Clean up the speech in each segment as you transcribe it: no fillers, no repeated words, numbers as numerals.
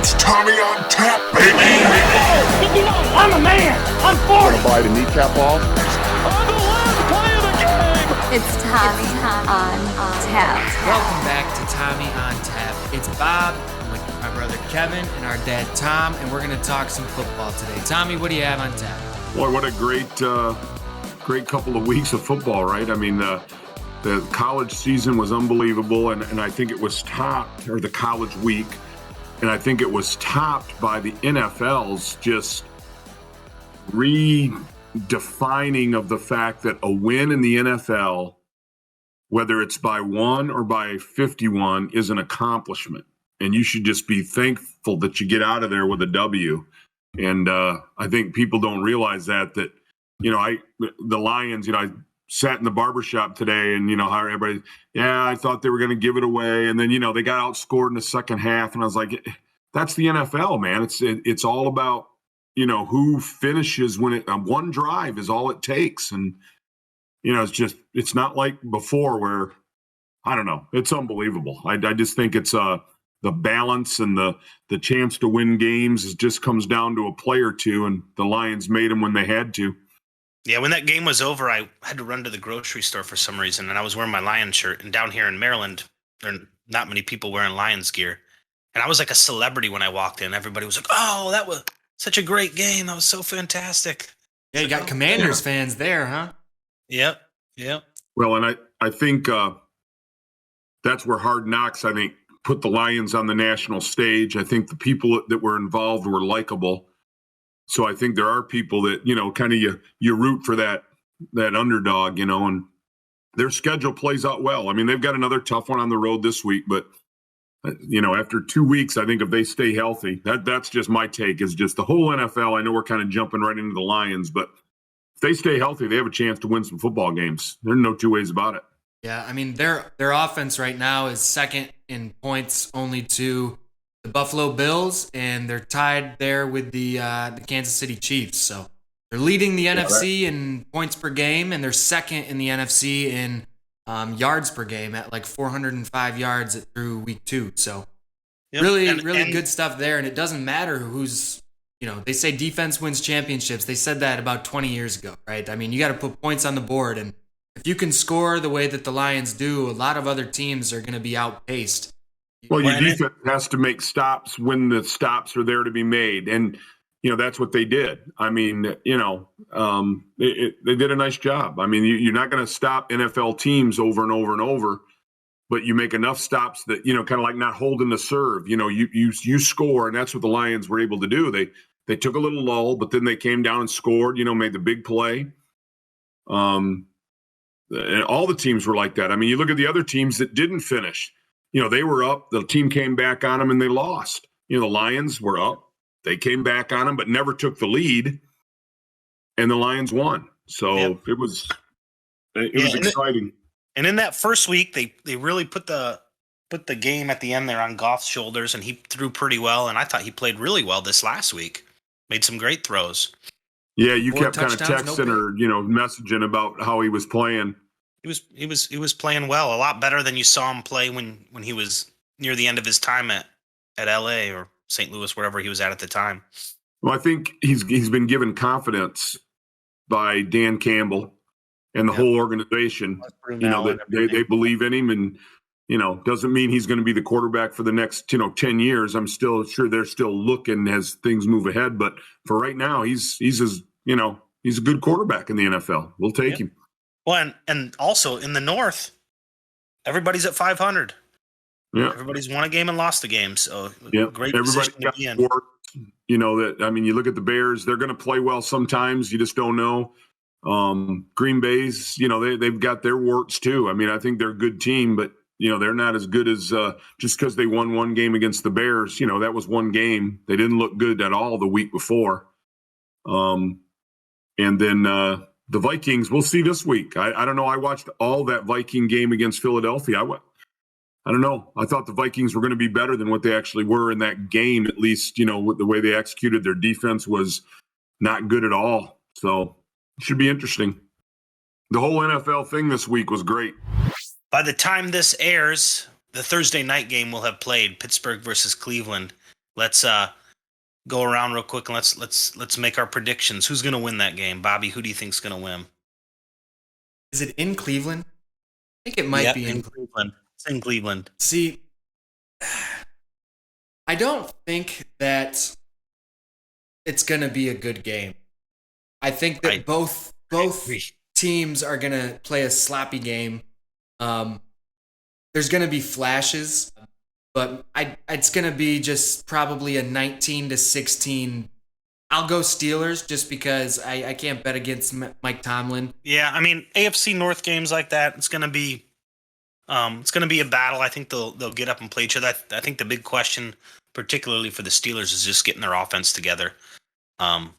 It's Tommy on tap, baby! I'm a man! I'm 40! Want to bite a kneecap off? On the last play of the game! It's Tommy on tap. Welcome back to Tommy on Tap. It's Bob, I'm with my brother Kevin, and our dad Tom, and we're going to talk some football today. Tommy, what do you have on tap? Boy, what a great couple of weeks of football, right? I mean, the college season was unbelievable, and I think it was topped, or the college week, and I think it was topped by the NFL's just redefining of the fact that a win in the NFL, whether it's by 1 or by 51, is an accomplishment. And you should just be thankful that you get out of there with a W. And I think people don't realize that, the Lions, I sat in the barbershop today and, how everybody, I thought they were going to give it away. And then, they got outscored in the second half. And I was like, that's the NFL, man. It's all about, who finishes when one drive is all it takes. And, it's not like before where, I don't know, it's unbelievable. I just think it's the balance and the chance to win games just comes down to a play or two, and the Lions made them when they had to. Yeah, when that game was over, I had to run to the grocery store for some reason, and I was wearing my Lions shirt. And down here in Maryland, there are not many people wearing Lions gear. And I was like a celebrity when I walked in. Everybody was like, oh, that was such a great game. That was so fantastic. Yeah, you got Commanders fans there, huh? Yep. Well, and I think that's where Hard Knocks, I think, put the Lions on the national stage. I think the people that were involved were likable. So I think there are people that, kind of you root for that underdog, and their schedule plays out well. I mean, they've got another tough one on the road this week, but, after 2 weeks, I think if they stay healthy, that's just my take, is just the whole NFL. I know we're kind of jumping right into the Lions, but if they stay healthy, they have a chance to win some football games. There's no two ways about it. Yeah, I mean, their offense right now is second in points only to the Buffalo Bills, and they're tied there with the Kansas City Chiefs. So they're leading the NFC in points per game, and they're second in the NFC in yards per game at like 405 yards through week 2. So really good stuff there, and it doesn't matter who's, they say defense wins championships. They said that about 20 years ago, right? I mean, you got to put points on the board, and if you can score the way that the Lions do, a lot of other teams are going to be outpaced. Well, your defense has to make stops when the stops are there to be made. And, that's what they did. I mean, they did a nice job. I mean, you're not going to stop NFL teams over and over and over, but you make enough stops that, kind of like not holding the serve. You score, and that's what the Lions were able to do. They took a little lull, but then they came down and scored, made the big play. And all the teams were like that. I mean, you look at the other teams that didn't finish. They were up. The team came back on them, and they lost. The Lions were up. They came back on them, but never took the lead, and the Lions won. So it was exciting. And in that first week, they really put the game at the end there on Goff's shoulders, and he threw pretty well. And I thought he played really well this last week. Made some great throws. Yeah, you kept kind of texting or messaging about how he was playing. He was playing well, a lot better than you saw him play when he was near the end of his time at LA or St. Louis, wherever he was at the time. Well, I think he's been given confidence by Dan Campbell and the whole organization. They believe in him, and doesn't mean he's going to be the quarterback for the next 10 years. I'm still sure they're still looking as things move ahead, but for right now, he's a good quarterback in the NFL. We'll take him. Well, and also in the North, everybody's at 500. Yeah, everybody's won a game and lost a game. So great everybody position to be in. You look at the Bears; they're going to play well sometimes. You just don't know. Green Bay's, they've got their warts too. I mean, I think they're a good team, but they're not as good as just because they won one game against the Bears. That was one game. They didn't look good at all the week before. And then the Vikings, we'll see this week. I don't know. I watched all that Viking game against Philadelphia. I don't know. I thought the Vikings were going to be better than what they actually were in that game, at least, with the way they executed. Their defense was not good at all. So it should be interesting. The whole NFL thing this week was great. By the time this airs, the Thursday night game will have played, Pittsburgh versus Cleveland. let's go around real quick and let's make our predictions. Who's going to win that game? Bobby, who do you think's going to win? Is it in Cleveland? I think it might be in Cleveland. It's in Cleveland. See, I don't think that it's going to be a good game. I think that both teams are going to play a sloppy game. There's going to be flashes, but it's going to be just probably a 19-16. I'll go Steelers just because I can't bet against Mike Tomlin. Yeah, I mean, AFC North games like that, it's going to be a battle. I think they'll get up and play each other. I think the big question, particularly for the Steelers, is just getting their offense together. I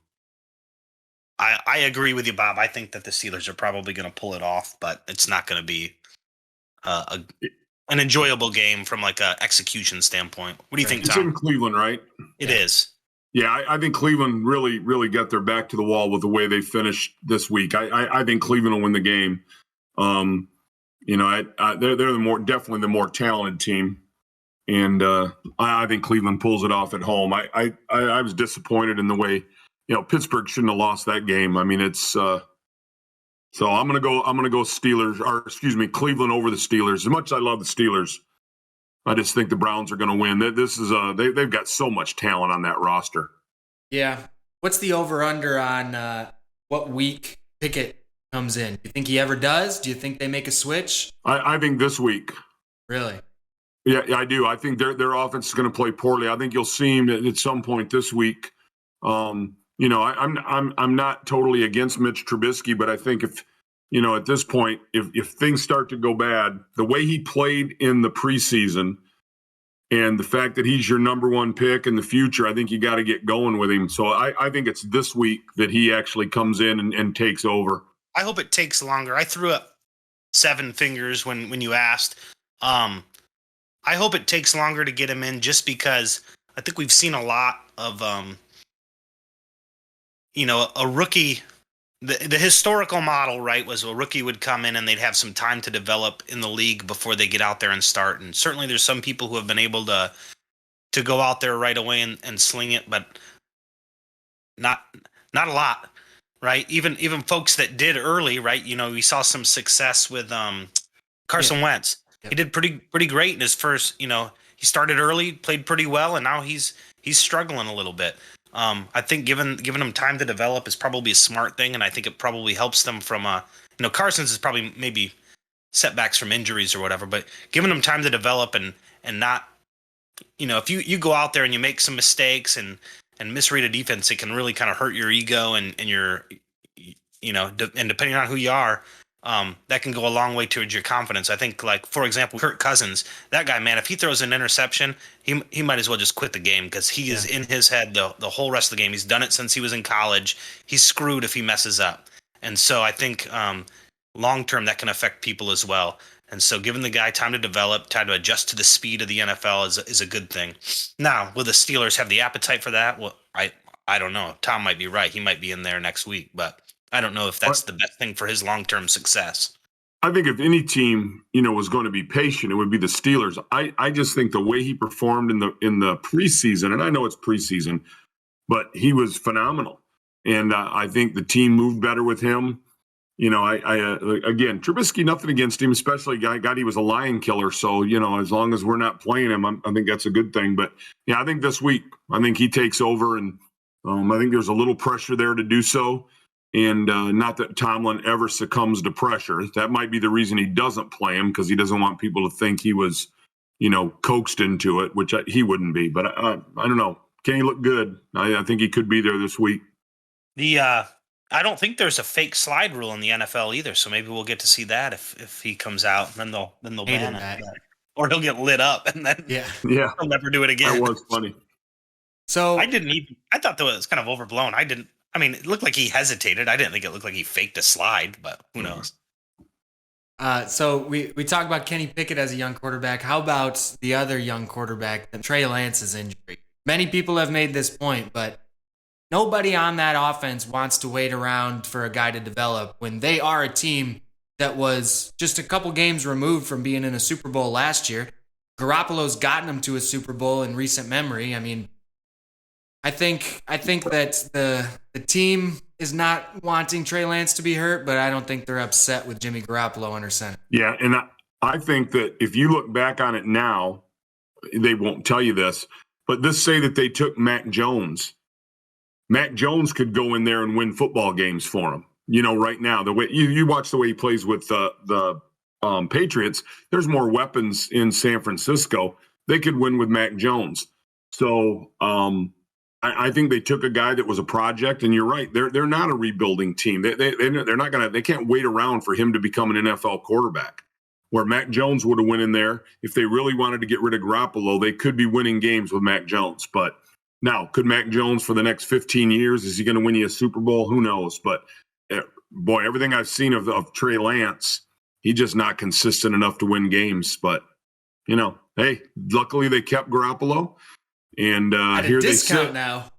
agree with you, Bob. I think that the Steelers are probably going to pull it off, but it's not going to be an enjoyable game from like a execution standpoint. What do you think, Tom? It's in Cleveland, right? It is. Yeah, I think Cleveland really, really got their back to the wall with the way they finished this week. I think Cleveland will win the game. They're definitely the more talented team, and I think Cleveland pulls it off at home. I was disappointed in the way Pittsburgh shouldn't have lost that game. I mean, it's so I'm gonna go Steelers, or excuse me, Cleveland over the Steelers. As much as I love the Steelers, I just think the Browns are going to win. This is they've got so much talent on that roster. Yeah. What's the over/under on what week Pickett comes in? Do you think he ever does? Do you think they make a switch? I think this week. Really? Yeah, I do. I think their offense is going to play poorly. I think you'll see him at some point this week. I'm not totally against Mitch Trubisky, but I think if at this point, if things start to go bad, the way he played in the preseason and the fact that he's your number one pick in the future, I think you got to get going with him. So I think it's this week that he actually comes in and takes over. I hope it takes longer. I threw up 7 fingers when you asked. I hope it takes longer to get him in just because I think we've seen a lot of, a rookie. The historical model, right, was a rookie would come in and they'd have some time to develop in the league before they get out there and start. And certainly there's some people who have been able to go out there right away and sling it, but not a lot, right? Even folks that did early, right? We saw some success with Carson Wentz. Yep. He did pretty great in his first, he started early, played pretty well, and now he's struggling a little bit. I think giving them time to develop is probably a smart thing, and I think it probably helps them from Carson's is probably maybe setbacks from injuries or whatever, but giving them time to develop and not, if you go out there and you make some mistakes and misread a defense, it can really kind of hurt your ego and your, and depending on who you are, that can go a long way towards your confidence. I think, like, for example, Kirk Cousins, that guy, man, if he throws an interception, he might as well just quit the game because he is in his head the whole rest of the game. He's done it since he was in college. He's screwed if he messes up. And so I think long term that can affect people as well. And so giving the guy time to develop, time to adjust to the speed of the NFL is a good thing. Now, will the Steelers have the appetite for that? Well, I don't know. Tom might be right. He might be in there next week, but I don't know if that's the best thing for his long-term success. I think if any team, was going to be patient, it would be the Steelers. I just think the way he performed in the preseason, and I know it's preseason, but he was phenomenal. And I think the team moved better with him. Again, Trubisky, nothing against him, especially God, he was a lion killer. So, as long as we're not playing him, I think that's a good thing. But yeah, I think this week, I think he takes over, and I think there's a little pressure there to do so. And not that Tomlin ever succumbs to pressure. That might be the reason he doesn't play him, because he doesn't want people to think he was, coaxed into it, which he wouldn't be. But I don't know. Can he look good? I think he could be there this week. I don't think there's a fake slide rule in the NFL either, so maybe we'll get to see that if he comes out, and then they'll ban it, or he'll get lit up, and then he'll never do it again. That was funny. So I thought that was kind of overblown. It looked like he hesitated. I didn't think it looked like he faked a slide, but who knows? So we talk about Kenny Pickett as a young quarterback. How about the other young quarterback, Trey Lance's injury? Many people have made this point, but nobody on that offense wants to wait around for a guy to develop when they are a team that was just a couple games removed from being in a Super Bowl last year. Garoppolo's gotten them to a Super Bowl in recent memory. I think that the team is not wanting Trey Lance to be hurt, but I don't think they're upset with Jimmy Garoppolo under center. Yeah, and I think that if you look back on it now, they won't tell you this, but let's say that they took Mac Jones. Mac Jones could go in there and win football games for him. Right now, the way you watch the way he plays with the Patriots, there's more weapons in San Francisco. They could win with Mac Jones. So I think they took a guy that was a project, and you're right. They're not a rebuilding team. They're not gonna. They can't wait around for him to become an NFL quarterback. Where Mac Jones would have went in there, if they really wanted to get rid of Garoppolo, they could be winning games with Mac Jones. But now, could Mac Jones for the next 15 years, is he going to win you a Super Bowl? Who knows? But boy, everything I've seen of Trey Lance, he's just not consistent enough to win games. But hey, luckily they kept Garoppolo, and At a here they discount sit now.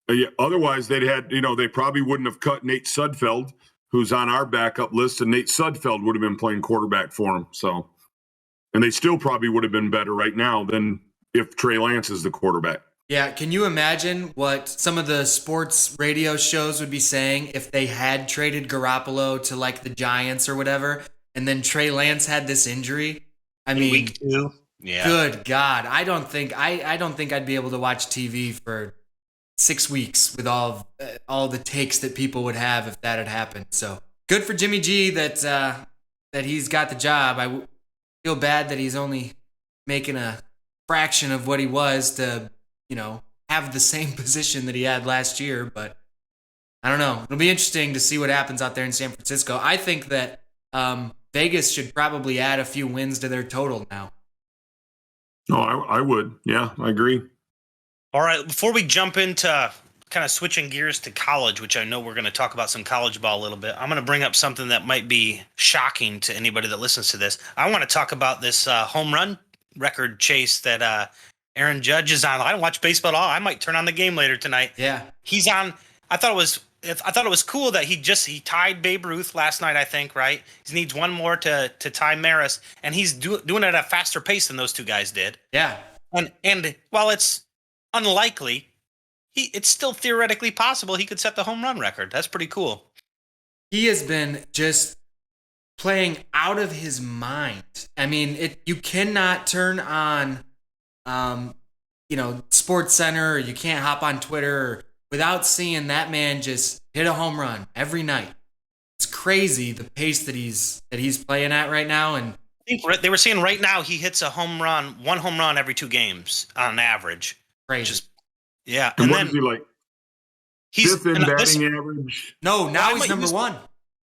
Yeah, otherwise they'd had, they probably wouldn't have cut Nate Sudfeld, who's on our backup list, and Nate Sudfeld would have been playing quarterback for him. So, and they still probably would have been better right now than if Trey Lance is the quarterback. Yeah, can you imagine what some of the sports radio shows would be saying if they had traded Garoppolo to like the Giants or whatever, and then Trey Lance had this injury? I mean, week 2. Yeah. Good God, I don't think I'd be able to watch TV for 6 weeks with all the takes that people would have if that had happened. So good for Jimmy G that he's got the job. I feel bad that he's only making a fraction of what he was to, have the same position that he had last year. But I don't know. It'll be interesting to see what happens out there in San Francisco. I think that Vegas should probably add a few wins to their total now. Oh, I would. Yeah, I agree. All right, before we jump into kind of switching gears to college, which I know we're going to talk about some college ball a little bit, I'm going to bring up something that might be shocking to anybody that listens to this. I want to talk about this home run record chase that Aaron Judge is on. I don't watch baseball at all. I might turn on the game later tonight. Yeah. He's on. I thought it was cool that he tied Babe Ruth last night, I think, right? He needs one more to tie Maris, and he's doing it at a faster pace than those two guys did. Yeah. And while it's unlikely, it's still theoretically possible he could set the home run record. That's pretty cool. He has been just playing out of his mind. I mean, you cannot turn on Sports Center, or you can't hop on Twitter without seeing that man just hit a home run every night. It's crazy the pace that he's playing at right now. And I think they were saying right now he hits one home run every 2 games on average. crazy. And what then is he like? He's fifth in batting average. No, now he's number 1.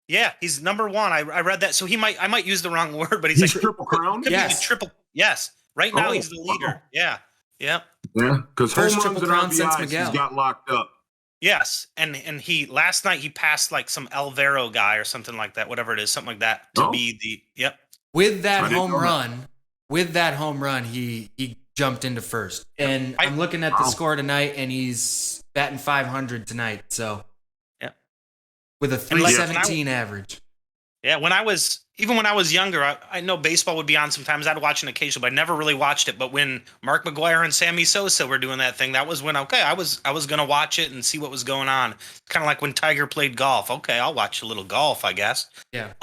Yeah, he's number 1. I read that, so I might use the wrong word, but he's like triple crown. Yes, triple. Yes, right now he's the leader. Yeah. Because home runs and crown since RBIs, Miguel. he's got locked up. Yes, and he last night he passed like some Alvaro guy or something like that, whatever it is, something like that to be the With that home run, he jumped into first. And I'm looking at the score tonight, and he's batting 500 tonight. So with a 317 average. Yeah, when I was younger, I know baseball would be on sometimes. I'd watch an occasional, but I never really watched it. But when Mark McGwire and Sammy Sosa were doing that thing, that was when I was gonna watch it and see what was going on. Kind of like when Tiger played golf. Okay, I'll watch a little golf, I guess. Yeah.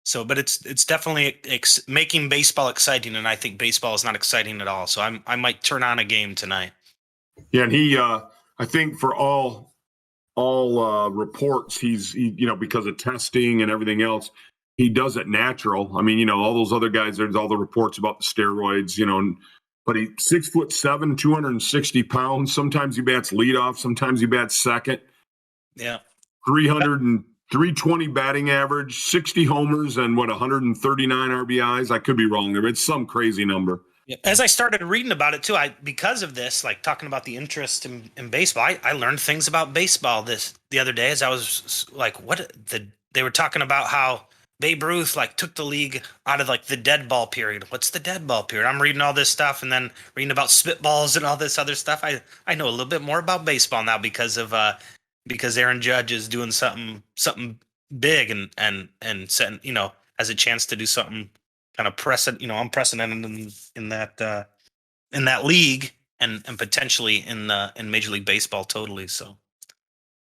So, but it's definitely making baseball exciting, and I think baseball is not exciting at all. So I might turn on a game tonight. Yeah, and he, I think for all reports, he's because of testing and everything else, he does it natural. I mean, all those other guys, there's all the reports about the steroids, but he's 6'7", 260 pounds. Sometimes he bats leadoff, sometimes he bats second. Yeah. 320 batting average, 60 homers, and 139 RBIs. I could be wrong there, but it's some crazy number. As I started reading about it too, because of this, like talking about the interest in baseball, I learned things about baseball the other day as I was like, they were talking about how Babe Ruth took the league out of the dead ball period. What's the dead ball period? I'm reading all this stuff and then reading about spitballs and all this other stuff. I know a little bit more about baseball now because Aaron Judge is doing something big and setting, has a chance to do something kind of unprecedented in that league. and potentially in Major League Baseball totally. So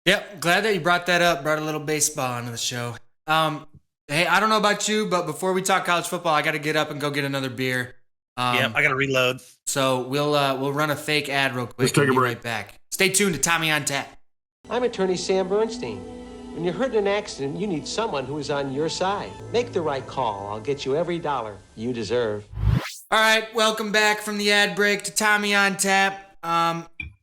Yep, glad that you brought that up. Brought a little baseball onto the show. Hey, I don't know about you, but before we talk college football, I got to get up and go get another beer. yeah, I got to reload. So we'll run a fake ad real quick. Let's take and a be break. right back. Stay tuned to Tommy on Tap. I'm attorney Sam Bernstein. When you're hurt in an accident, you need someone who is on your side. Make the right call. I'll get you every dollar you deserve. All right, welcome back from the ad break to Tommy on Tap.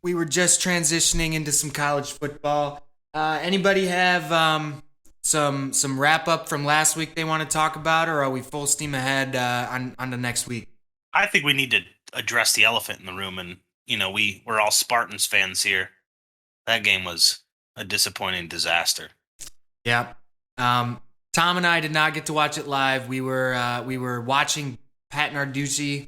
We were just transitioning into some college football. Anybody have some wrap up from last week they want to talk about, or are we full steam ahead on the next week? I think we need to address the elephant in the room, and we're all Spartans fans here. That game was a disappointing disaster. Yeah. Tom and I did not get to watch it live. We were watching Pat Narduzzi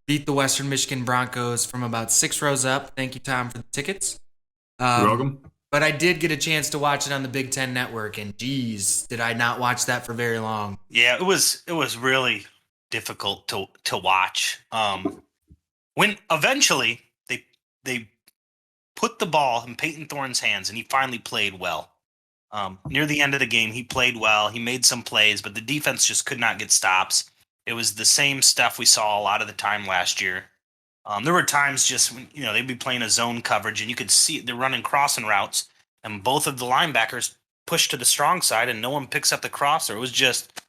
beat the Western Michigan Broncos from about 6 rows up. Thank you, Tom, for the tickets. You're welcome. But I did get a chance to watch it on the Big Ten Network, and geez, did I not watch that for very long. Yeah, it was really difficult to watch. When eventually they put the ball in Peyton Thorne's hands, and he finally played well. Near the end of the game, he played well. He made some plays, but the defense just could not get stops. It was the same stuff we saw a lot of the time last year. There were times just when, they'd be playing a zone coverage, and you could see they're running crossing routes, and both of the linebackers push to the strong side, and no one picks up the crosser. It was just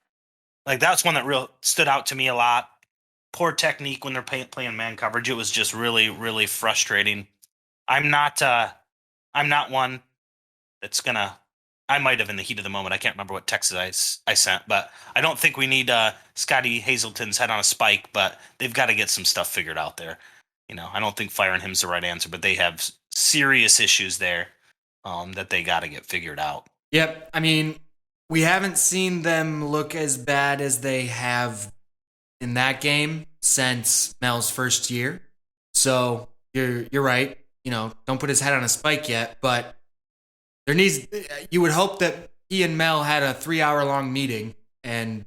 like that's one that real stood out to me a lot. Poor technique when they're playing man coverage. It was just really, really frustrating. I'm not one that's gonna. I might have in the heat of the moment. I can't remember what text I sent, but I don't think we need Scotty Hazelton's head on a spike. But they've got to get some stuff figured out there. I don't think firing him's the right answer, but they have serious issues there that they got to get figured out. Yep. I mean, we haven't seen them look as bad as they have in that game since Mel's first year. So you're right. Don't put his head on a spike yet, but you would hope that he and Mel had a 3-hour-long meeting and,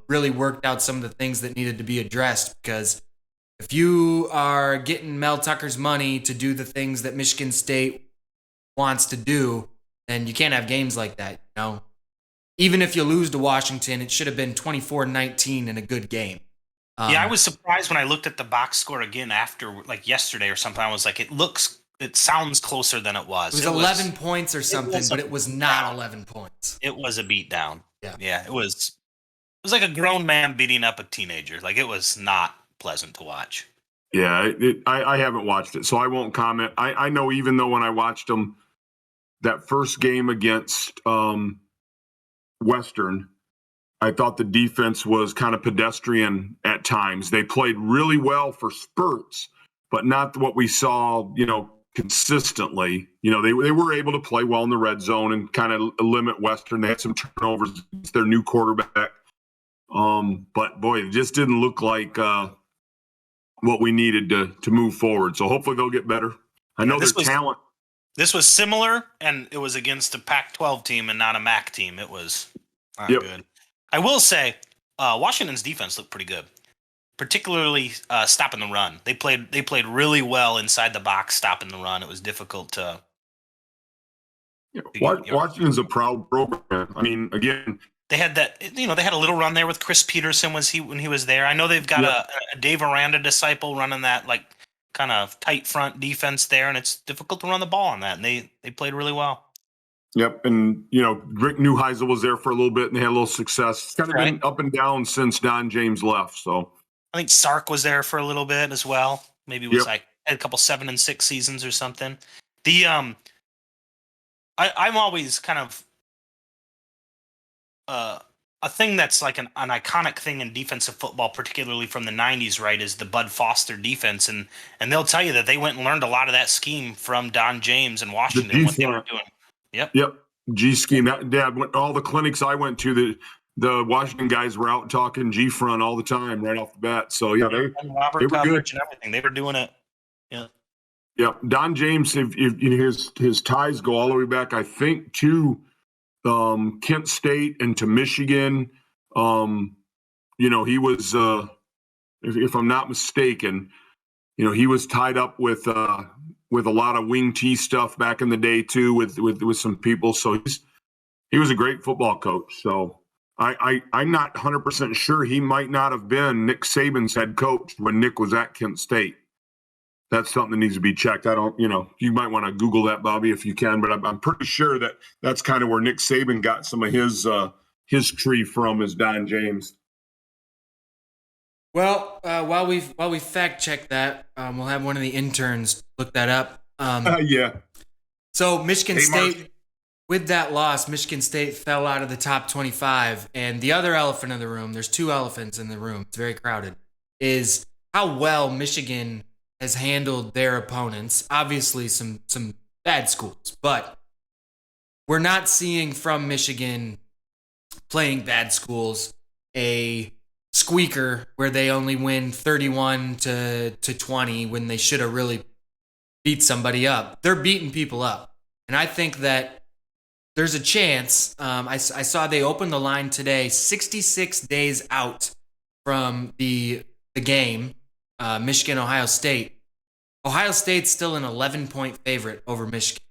really worked out some of the things that needed to be addressed, because if you are getting Mel Tucker's money to do the things that Michigan State wants to do, then you can't have games like that, Even if you lose to Washington, it should have been 24-19 in a good game. Yeah, I was surprised when I looked at the box score again after, like yesterday or something. I was like, it sounds closer than it was. It was 11 points or something, but it was not 11 points. It was a beatdown. Yeah, it was like a grown man beating up a teenager. Like, it was not pleasant to watch. Yeah, I haven't watched it, so I won't comment. I know, even though when I watched them that first game against Western, I thought the defense was kind of pedestrian at times. They played really well for spurts, but not what we saw, consistently. They were able to play well in the red zone and kind of limit Western. They had some turnovers against their new quarterback. But boy, it just didn't look like what we needed to move forward. So hopefully they'll get better. I know their talent. This was similar, and it was against a Pac-12 team and not a MAC team. It was not good. I will say, Washington's defense looked pretty good, particularly stopping the run. They played really well inside the box, stopping the run. It was difficult to. Washington's a proud program. I mean, again, they had that. They had a little run there with Chris Peterson when he was there. I know they've got a Dave Aranda disciple running that like kind of tight front defense there, and it's difficult to run the ball on that. And they played really well. Yep, and Rick Neuheisel was there for a little bit, and they had a little success. It's kind of been up and down since Don James left. So I think Sark was there for a little bit as well. Maybe it was like had a couple 7-6 seasons or something. The I'm always kind of a thing that's like an iconic thing in defensive football, particularly from the 90s, right, is the Bud Foster defense. And they'll tell you that they went and learned a lot of that scheme from Don James and Washington, what they were doing. Yep. G scheme. Dad, all the clinics I went to, the Washington guys were out talking G front all the time right off the bat. So yeah, they were good and everything. They were doing it. Yeah. Yeah. Don James, if his ties go all the way back, I think to Kent State and to Michigan. He was, if I'm not mistaken, he was tied up with a lot of wing T stuff back in the day too, with some people. So he was a great football coach. So I'm not 100% sure he might not have been Nick Saban's head coach when Nick was at Kent State. That's something that needs to be checked. I don't, you might want to Google that, Bobby, if you can, but I'm pretty sure that's kind of where Nick Saban got some of his tree from, is Don James. Well, while we fact check that, we'll have one of the interns look that up. Yeah. So Michigan State, Mark. with that loss, Michigan State fell out of the top 25. And the other elephant in the room, there's two elephants in the room, it's very crowded, is how well Michigan has handled their opponents. Obviously some bad schools, but we're not seeing from Michigan playing bad schools a squeaker where they only win 31 to 20 when they should have really beat somebody up. They're beating people up. And I think that there's a chance. I saw they opened the line today, 66 days out from the game, Michigan, Ohio State. Ohio State's still an 11-point favorite over Michigan.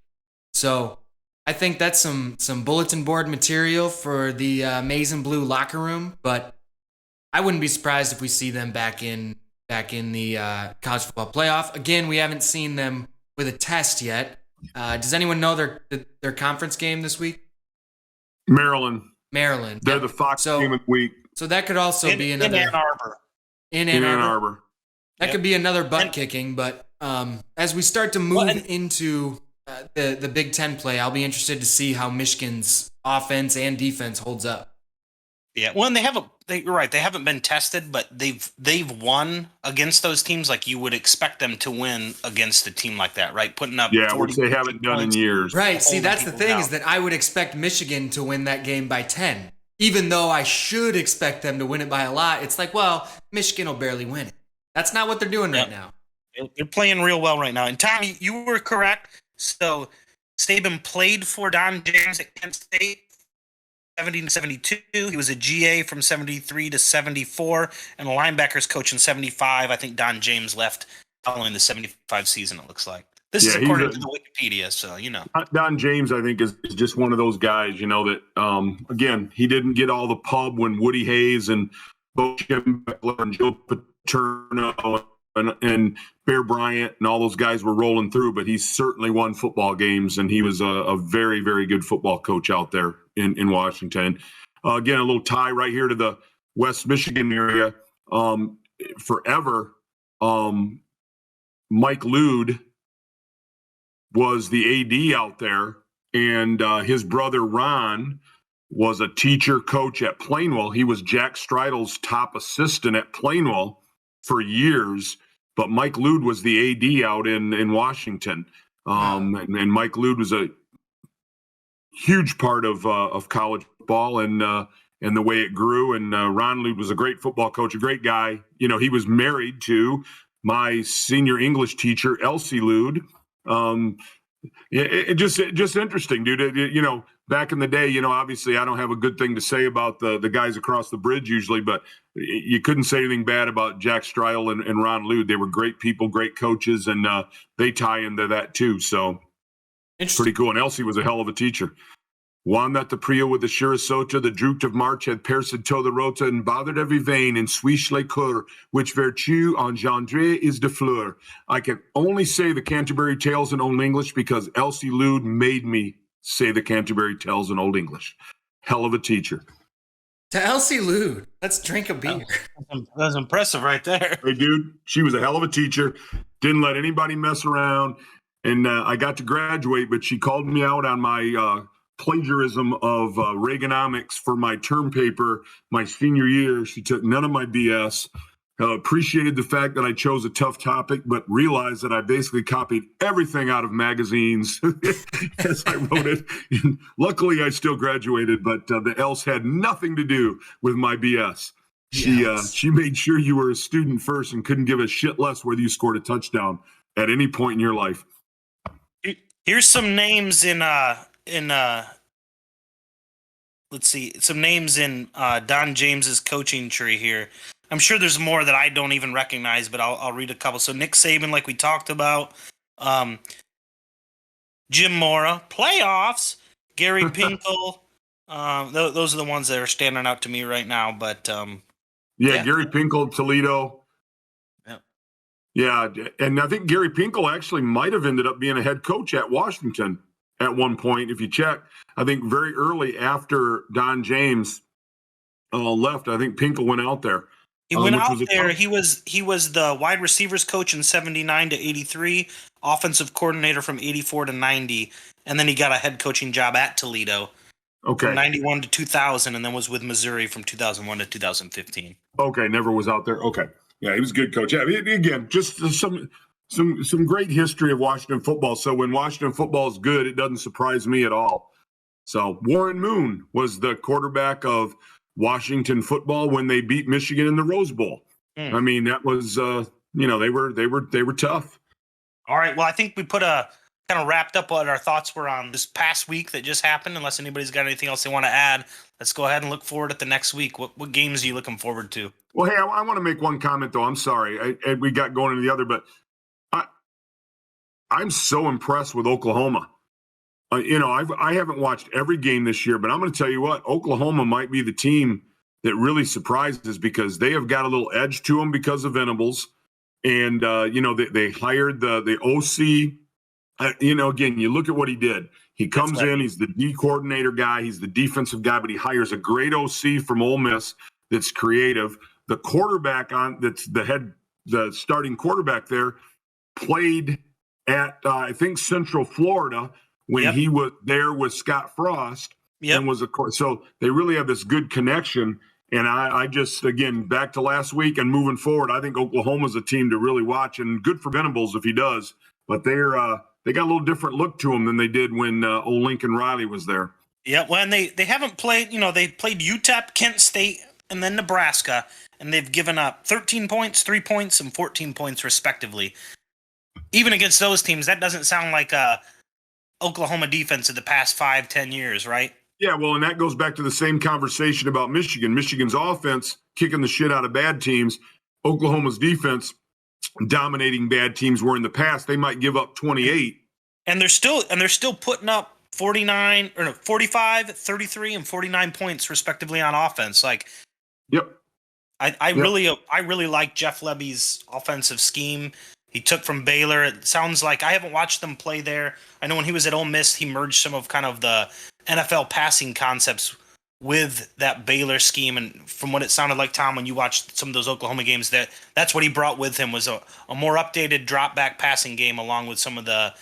So I think that's some bulletin board material for the Maize and Blue locker room, but I wouldn't be surprised if we see them back in the college football playoff. Again, we haven't seen them with a test yet. Does anyone know their conference game this week? Maryland. They're the Fox game of the week. So that could also be another in Ann Arbor. In Ann Arbor. That Yep. could be another butt kicking, but as we start to move into the Big Ten play, I'll be interested to see how Michigan's offense and defense holds up. Yeah, well, and you're right. They haven't been tested, but they've won against those teams like you would expect them to win against a team like that, right? Putting up which they haven't done in years. Right. See, that's the thing is that I would expect Michigan to win that game by 10, even though I should expect them to win it by a lot. It's like, well, Michigan will barely win it. That's not what they're doing right now. They're playing real well right now. And Tom, you were correct. So Saban played for Don James at Kent State, 70 to 72. He was a GA from 73 to 74, and a linebackers coach in 75. I think Don James left following the 75 season, it looks like. This is according to the Wikipedia, so Don James, I think, is just one of those guys, that, again, he didn't get all the pub when Woody Hayes and Bo Schembechler and Joe Paterno and Bear Bryant and all those guys were rolling through, but he certainly won football games, and he was a very, very good football coach out there in Washington. Again, a little tie right here to the West Michigan area. Forever, Mike Lude was the AD out there, and his brother Ron was a teacher coach at Plainwell. He was Jack Stridle's top assistant at Plainwell for years, but Mike Lude was the AD out in Washington. And Mike Lude was a huge part of college football and the way it grew. And Ron Lude was a great football coach, a great guy. He was married to my senior English teacher, Elsie Lude. It just interesting, dude. Back in the day, obviously I don't have a good thing to say about the guys across the bridge usually, but you couldn't say anything bad about Jack Stridle and Ron Lude. They were great people, great coaches, and they tie into that too. So it's pretty cool. And Elsie was a hell of a teacher. Juan that the Prio with the Sota, the Drucht of March had perced to the rota and bothered every vein and swish le coeur, which vertu engendre is de fleur. I can only say the Canterbury Tales in Old English because Elsie Lude made me say the Canterbury Tales in Old English. Hell of a teacher. To Elsie Lude, let's drink a beer. That's impressive right there. Hey, dude, she was a hell of a teacher. Didn't let anybody mess around. And I got to graduate, but she called me out on my plagiarism of Reaganomics for my term paper my senior year. She took none of my BS. Appreciated the fact that I chose a tough topic, but realized that I basically copied everything out of magazines as I wrote it. And luckily, I still graduated, but the else had nothing to do with my BS. She made sure you were a student first and couldn't give a shit less whether you scored a touchdown at any point in your life. Here's some names let's see, some names in Don James's coaching tree here. I'm sure there's more that I don't even recognize, but I'll read a couple. So Nick Saban, like we talked about, Jim Mora, playoffs, Gary Pinkel. Those are the ones that are standing out to me right now. But yeah, Gary Pinkel, Toledo. Yep. Yeah, and I think Gary Pinkel actually might have ended up being a head coach at Washington at one point. If you check, I think very early after Don James left, I think Pinkel went out there. He went out there. He was the wide receivers coach in 79 to 83, offensive coordinator from 84 to 90, and then he got a head coaching job at Toledo from 91 to 2000, and then was with Missouri from 2001 to 2015. Okay, never was out there. Okay, yeah, he was a good coach. Yeah, again, just some great history of Washington football. So when Washington football is good, it doesn't surprise me at all. So Warren Moon was the quarterback of Washington football when they beat Michigan in the Rose Bowl. I mean, that was they were tough. All right, well, I think we put a kind of wrapped up what our thoughts were on this past week that just happened. Unless anybody's got anything else they want to add, let's go ahead and look forward at the next week. What games are you looking forward to? Well, hey, I want to make one comment though. I'm sorry, we got going into the other, but I'm so impressed with Oklahoma. I haven't watched every game this year, but I'm going to tell you what, Oklahoma might be the team that really surprises because they have got a little edge to them because of Venables. And, they hired the OC. Again, you look at what he did. He comes in, he's the D coordinator guy, he's the defensive guy, but he hires a great OC from Ole Miss that's creative. The quarterback that's the starting quarterback there played at, I think, Central Florida when he was there with Scott Frost and was so they really have this good connection. And I just, again, back to last week and moving forward, I think Oklahoma's a team to really watch, and good for Venables if he does. But they got a little different look to them than they did when old Lincoln Riley was there. Yeah, well, and they haven't played, they played UTEP, Kent State, and then Nebraska, and they've given up 13 points, 3 points, and 14 points respectively. Even against those teams, that doesn't sound like a Oklahoma defense of the past 5-10 years, right? Yeah, well, and that goes back to the same conversation about Michigan. Michigan's offense kicking the shit out of bad teams. Oklahoma's defense dominating bad teams, where in the past they might give up 28. And they're still putting up 45, 33, and 49 points respectively on offense. Like, I really like Jeff Lebby's offensive scheme. He took from Baylor. It sounds like, I haven't watched them play there. I know when he was at Ole Miss, he merged some of kind of the NFL passing concepts with that Baylor scheme. And from what it sounded like, Tom, when you watched some of those Oklahoma games, that's what he brought with him, was a more updated drop back passing game, along with some of the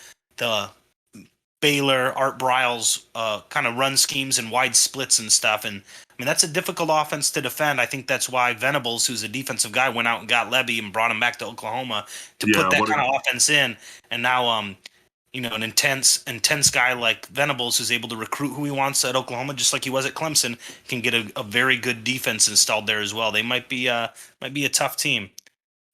Baylor, Art Briles kind of run schemes and wide splits and stuff. And I mean, that's a difficult offense to defend. I think that's why Venables, who's a defensive guy, went out and got Lebby and brought him back to Oklahoma to put that kind of offense in. And now, an intense guy like Venables, who's able to recruit who he wants at Oklahoma, just like he was at Clemson, can get a very good defense installed there as well. They might be a tough team.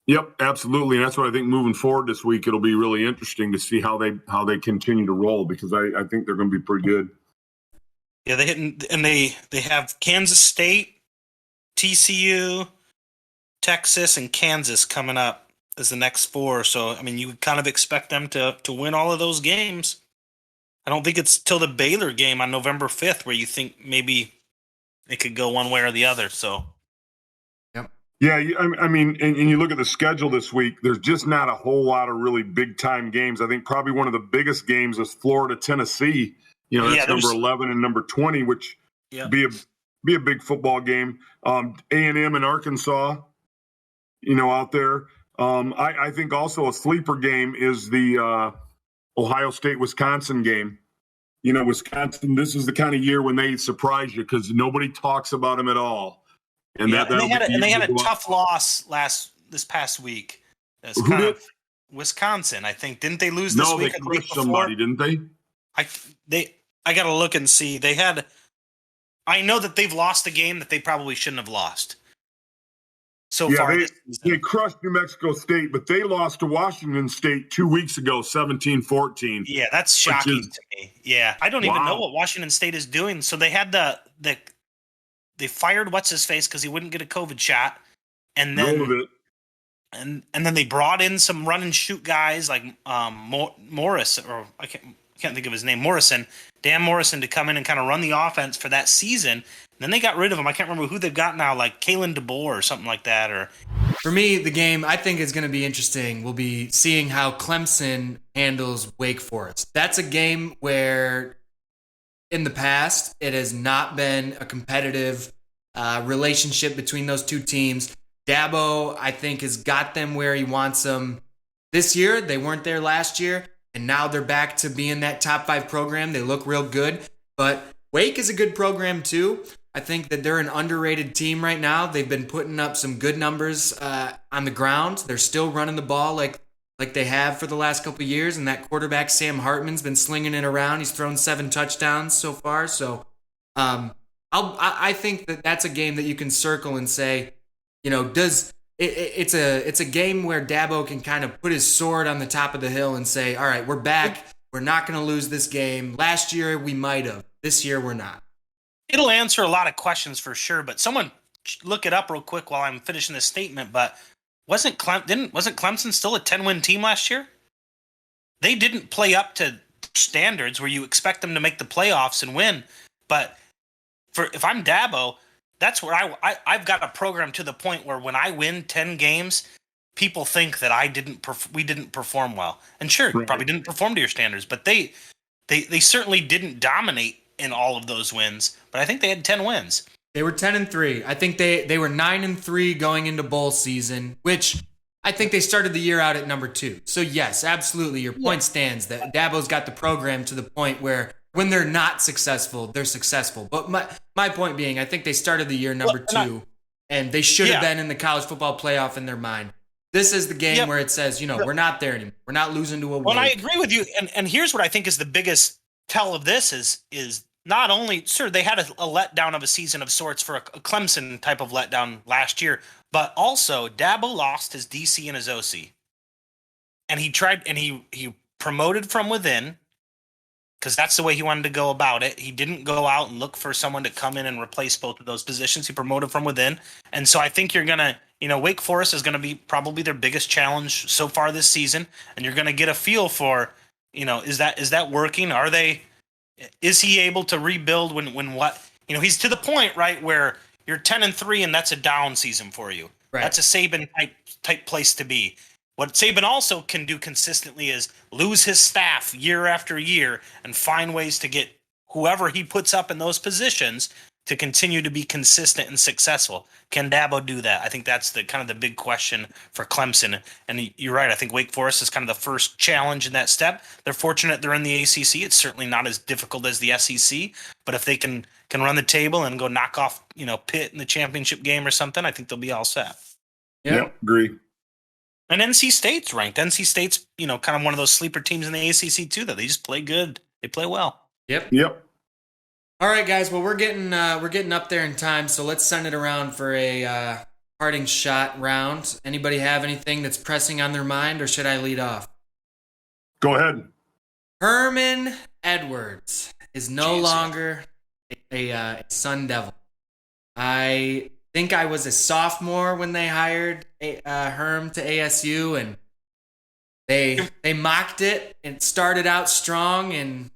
Yep, absolutely, and that's what I think moving forward this week. It'll be really interesting to see how they continue to roll, because I think they're going to be pretty good. Yeah, they have Kansas State, TCU, Texas, and Kansas coming up as the next four. So, I mean, you would kind of expect them to win all of those games. I don't think it's till the Baylor game on November 5th where you think maybe it could go one way or the other. So, yeah, I mean, and you look at the schedule this week, there's just not a whole lot of really big-time games. I think probably one of the biggest games is Florida-Tennessee. That's number 11 and number 20, which be a big football game. A&M and Arkansas, out there. I think also a sleeper game is the Ohio State-Wisconsin game. Wisconsin, this is the kind of year when they surprise you because nobody talks about them at all. And they had a tough loss this past week. Who did? Wisconsin, I think. Didn't they lose this week? No, they crushed somebody, didn't they? I got to look and see. I know that they've lost a game that they probably shouldn't have lost. Far, they crushed New Mexico State, but they lost to Washington State 2 weeks ago, 17-14. Yeah, that's shocking to me. Yeah, I don't even know what Washington State is doing. So they had they fired what's his face because he wouldn't get a COVID shot, and Go then with it. and then they brought in some run and shoot guys like Morris, or I can't think of his name, Dan Morrison, to come in and kind of run the offense for that season. And then they got rid of him. I can't remember who they've got now, like Kalen DeBoer or something like that. Or For me, the game I think is going to be interesting will be seeing how Clemson handles Wake Forest. That's a game where in the past it has not been a competitive relationship between those two teams. Dabo, I think, has got them where he wants them this year. They weren't there last year, and now they're back to being that top 5 program. They look real good, but Wake is a good program too. I think that they're an underrated team right now. They've been putting up some good numbers on the ground. They're still running the ball like they have for the last couple of years, and that quarterback, Sam Hartman's been slinging it around. He's thrown 7 touchdowns so far, so I think that that's a game that you can circle and say, it's a game where Dabo can kind of put his sword on the top of the hill and say, all right, we're back. We're not going to lose this game. Last year we might have. This year we're not. it'll answer a lot of questions for sure. But someone look it up real quick while I'm finishing this statement. But wasn't Clemson still a 10-win team last year? They didn't play up to standards where you expect them to make the playoffs and win. But if I'm Dabo, that's where I've got a program to the point where when I win 10 games, people think that we didn't perform well. And sure, Right. probably didn't perform to your standards, but they certainly didn't dominate in all of those wins. But I think they had 10 wins. They were 10-3. I think they were 9-3 going into bowl season, which I think they started the year out at number 2. So yes, absolutely, your point stands that Dabo's got the program to the point where when they're not successful, they're successful. But my point being, I think they started the year number 2, and they should have been in the college football playoff in their mind. This is the game where it says, we're not there anymore. We're not losing to a Well, Wake. I agree with you. And here's what I think is the biggest tell of this is not only, sure, they had a letdown of a season of sorts for a Clemson type of letdown last year, but also Dabo lost his DC and his OC. And he promoted from within because that's the way he wanted to go about it. He didn't go out and look for someone to come in and replace both of those positions. He promoted from within. And so I think you're going to, Wake Forest is going to be probably their biggest challenge so far this season. And you're going to get a feel for, is that working? Is he able to rebuild when what, he's to the point, right, where you're 10-3 and that's a down season for you. Right. That's a Saban type place to be. What Saban also can do consistently is lose his staff year after year and find ways to get whoever he puts up in those positions to continue to be consistent and successful. Can Dabo do that? I think that's the kind of the big question for Clemson. And you're right. I think Wake Forest is kind of the first challenge in that step. They're fortunate they're in the ACC. It's certainly not as difficult as the SEC, but if they can run the table and go knock off, Pitt in the championship game or something, I think they'll be all set. Yep, agree. And NC State's ranked. NC State's, kind of one of those sleeper teams in the ACC too, that they just play good. They play well. Yep. Yep. All right, guys. Well, we're getting up there in time, so let's send it around for a parting shot round. Anybody have anything that's pressing on their mind, or should I lead off? Go ahead. Herman Edwards is no longer a Sun Devil. I think I was a sophomore when they hired Herm to ASU, and they mocked it and started out strong, and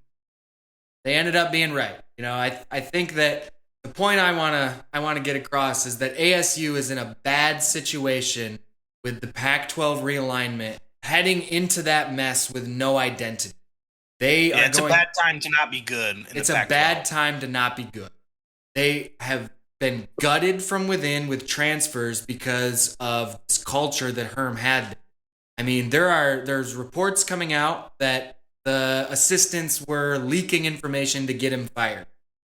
they ended up being right. I think that the point I want to get across is that ASU is in a bad situation with the Pac-12 realignment, heading into that mess with no identity. It's a bad time to not be good. It's a bad time to not be good. They have been gutted from within with transfers because of this culture that Herm had. I mean, there's reports coming out that the assistants were leaking information to get him fired.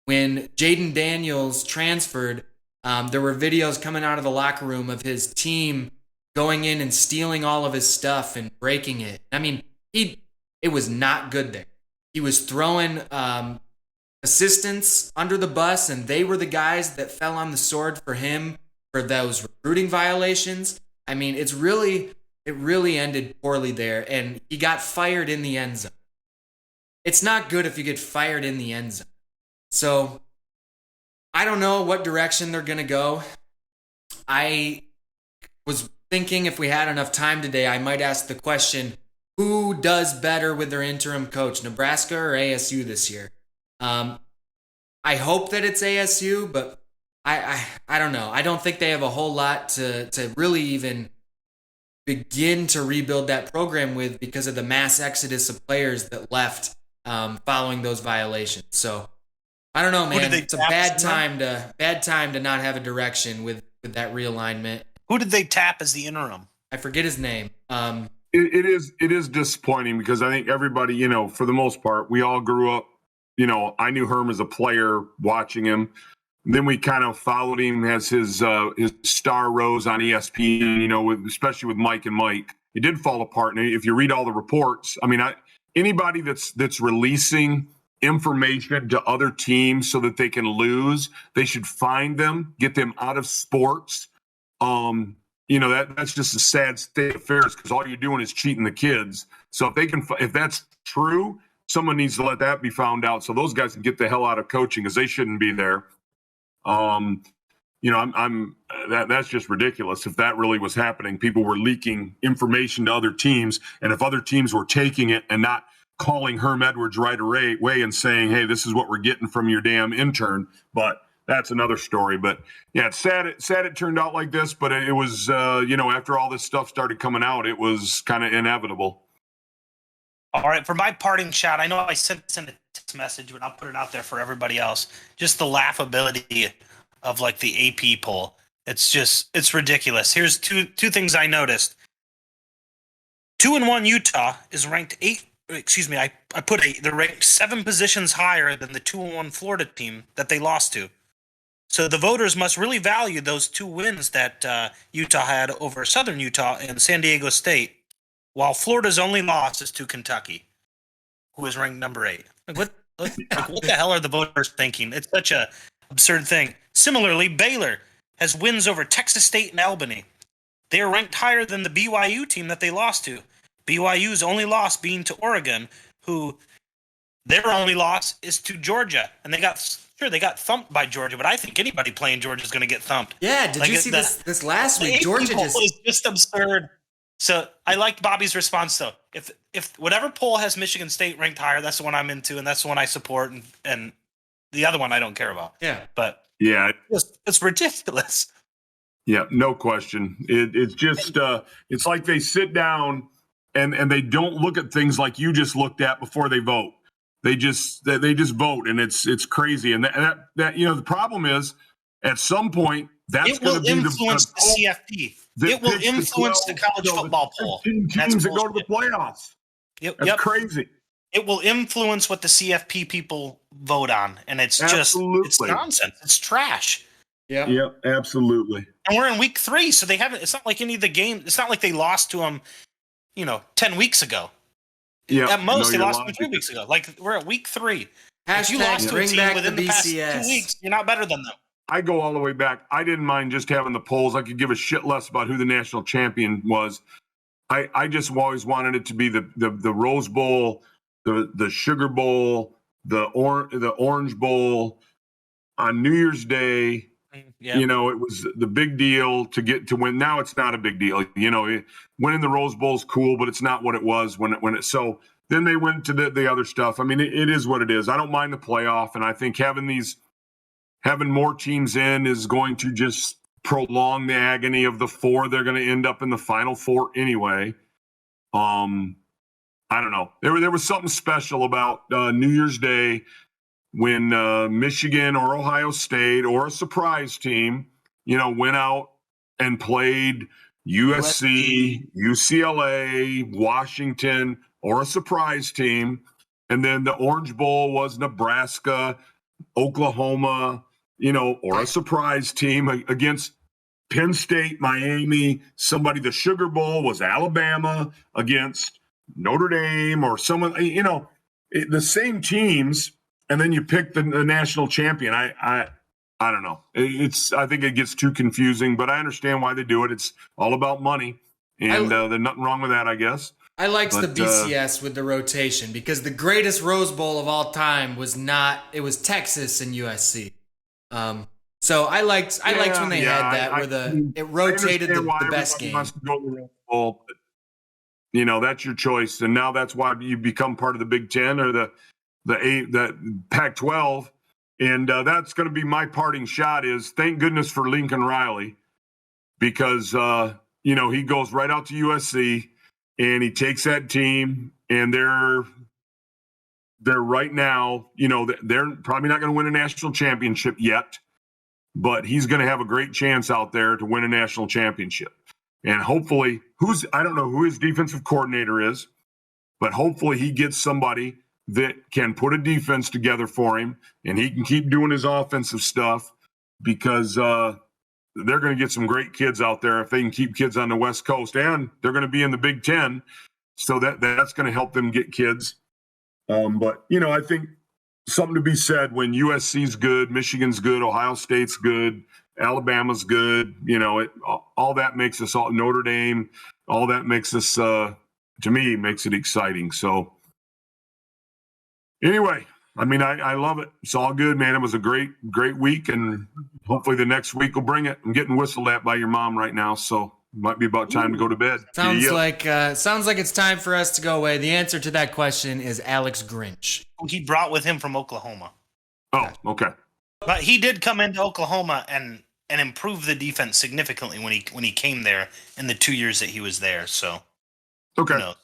When Jaden Daniels transferred, there were videos coming out of the locker room of his team going in and stealing all of his stuff and breaking it. I mean, it was not good there. He was throwing assistants under the bus, and they were the guys that fell on the sword for him for those recruiting violations. I mean, it really ended poorly there, and he got fired in the end zone. It's not good if you get fired in the end zone. So I don't know what direction they're going to go. I was thinking if we had enough time today, I might ask the question, who does better with their interim coach, Nebraska or ASU this year? I hope that it's ASU, but I don't know. I don't think they have a whole lot to really even begin to rebuild that program with because of the mass exodus of players that left following those violations. So I don't know, man. It's a bad time to not have a direction with that realignment. Who did they tap as the interim? I forget his name. It is disappointing because I think everybody, for the most part, we all grew up. I knew Herm as a player, watching him. Then we kind of followed him as his star rose on ESPN. Especially with Mike and Mike, it did fall apart. And if you read all the reports, anybody that's releasing information to other teams so that they can lose, they should find them, get them out of sports. That's just a sad state of affairs because all you're doing is cheating the kids. So if that's true, someone needs to let that be found out so those guys can get the hell out of coaching because they shouldn't be there. That's just ridiculous. If that really was happening, people were leaking information to other teams, and if other teams were taking it and not calling Herm Edwards right away and saying, "Hey, this is what we're getting from your damn intern," but that's another story. But yeah, it's sad it turned out like this, but it was, after all this stuff started coming out, it was kind of inevitable. All right, for my parting shot, I know I sent this in a text message, but I'll put it out there for everybody else. Just the laughability of like the AP poll. It's ridiculous. Here's two things I noticed. 2-1 Utah is ranked they're ranked 7 positions higher than the 2-1 Florida team that they lost to. So the voters must really value those 2 wins that Utah had over Southern Utah and San Diego State, while Florida's only loss is to Kentucky, who is ranked number 8. What the hell are the voters thinking? It's such a absurd thing. Similarly, Baylor has wins over Texas State and Albany. They are ranked higher than the BYU team that they lost to. BYU's only loss being to Oregon, who their only loss is to Georgia. And they got thumped by Georgia, but I think anybody playing Georgia is going to get thumped. Yeah, did you see this last week? Georgia is just absurd. So I liked Bobby's response, though. If whatever poll has Michigan State ranked higher, that's the one I'm into, and that's the one I support, and the other one I don't care about. Yeah. But yeah, it's ridiculous. Yeah, no question. It's just it's like they sit down and they don't look at things like you just looked at before they vote. They just vote, and it's crazy. And that the problem is at some point that's going to be influence the CFP. It will influence the college football poll. Teams that go to the playoffs. That's crazy. It will influence what the CFP people vote on, and it's it's nonsense. It's trash. Yeah. Yep, absolutely. And we're in week 3, so they haven't. It's not like any of the game. It's not like they lost to them, 10 weeks ago. Yeah. At most, they lost them 2 weeks ago. Like we're at week 3. If you lost to a team within the past 2 weeks, you're not better than them. I go all the way back. I didn't mind just having the polls. I could give a shit less about who the national champion was. I just always wanted it to be the Rose Bowl, the Sugar Bowl, the Orange Bowl on New Year's Day. Yeah. It was the big deal to win. Now it's not a big deal. Winning the Rose Bowl is cool, but it's not what it was when it. So then they went to the other stuff. I mean, it is what it is. I don't mind the playoff, and I think having more teams in is going to just prolong the agony of the 4. They're going to end up in the Final 4 anyway. I don't know. There was something special about New Year's Day when Michigan or Ohio State or a surprise team, went out and played USC, UCLA, Washington, or a surprise team. And then the Orange Bowl was Nebraska, Oklahoma, or a surprise team against Penn State, Miami, somebody. The Sugar Bowl was Alabama against Notre Dame or someone, the same teams. And then you pick the national champion. I don't know. I think it gets too confusing, but I understand why they do it. It's all about money, and there's nothing wrong with that, I guess. I liked the BCS with the rotation because the greatest Rose Bowl of all time was Texas and USC. So I liked when they had that where it rotated the best game. Wants to go to the Rose Bowl, but, you know, that's your choice, and now that's why you become part of the Big Ten or the Pac-12, and that's going to be my parting shot. Is thank goodness for Lincoln Riley, because you know, he goes right out to USC and he takes that team, and they're right now, you know, they're probably not going to win a national championship yet, but he's going to have a great chance out there to win a national championship. And hopefully, I don't know who his defensive coordinator is, but hopefully he gets somebody that can put a defense together for him, and he can keep doing his offensive stuff, because they're going to get some great kids out there if they can keep kids on the West Coast, and they're going to be in the Big Ten, so that's going to help them get kids. But, you know, I think something to be said when USC's good, Michigan's good, Ohio State's good, Alabama's good, you know, all that makes us all, Notre Dame, all that makes us, to me, makes it exciting. So anyway, I mean, I love it. It's all good, man. It was a great week, and hopefully the next week will bring it. I'm getting whistled at by your mom right now, so it might be about time to go to bed. Sounds like it's time for us to go away. The answer to that question is Alex Grinch. He brought with him from Oklahoma. Oh, okay. But he did come into Oklahoma and improve the defense significantly when he came there in the 2 years that he was there. So, okay,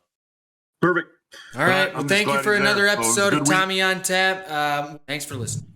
perfect. All right. Well, thank you for another episode of Tommy on Tap. Thanks for listening.